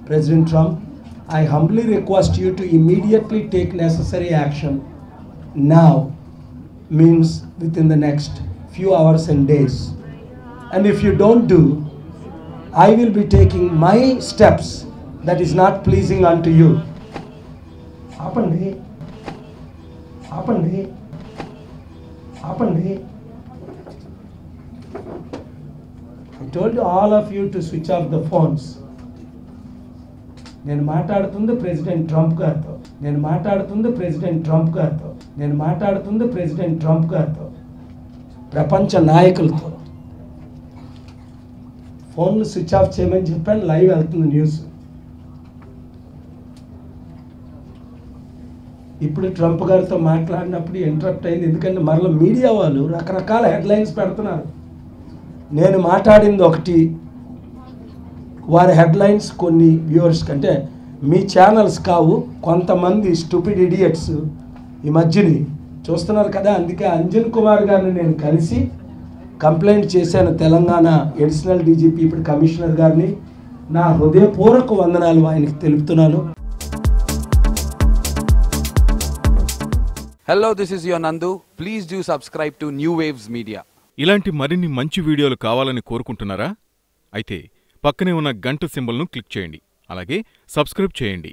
President Trump, I humbly request you to immediately take necessary action now, means within the next few hours and days. And if you don't do, I will be taking my steps that is not pleasing unto you. Apandi. I told all of you to switch off the phones. నేను మాట్లాడుతుంది president Trump గారితో ప్రపంచ నాయకులతో ఫోన్లు switch off చేయమని చెప్పాను. Live వెళ్తుంది news. ఇప్పుడు ట్రంప్ గారితో మాట్లాడినప్పుడు ఇంటరప్ట్ అయింది, ఎందుకంటే మరలా మీడియా వాళ్ళు రకరకాల హెడ్లైన్స్ పెడుతున్నారు. నేను మాట్లాడింది ఒకటి, వారి హెడ్లైన్స్ కొన్ని వ్యూవర్స్ కంటే మీ ఛానల్స్ కావు, కొంతమంది స్టూపిడ్ ఇడియట్స్ ఈ మధ్యని చూస్తున్నారు కదా. అందుకే అంజన్ కుమార్ గారిని నేను కలిసి కంప్లైంట్ చేశాను. తెలంగాణ అడిషనల్ డీజీపీ ఇప్పుడు కమిషనర్ గారిని నా హృదయపూర్వక వందనాలు ఆయనకి తెలుపుతున్నాను. Hello, this is your Nandu. Please do subscribe to New Waves Media. ఇలాంటి మరిన్ని మంచి వీడియోలు కావాలని కోరుకుంటున్నారా? అయితే పక్కనే ఉన్న గంట సింబల్ను క్లిక్ చేయండి. అలాగే సబ్స్క్రైబ్ చేయండి.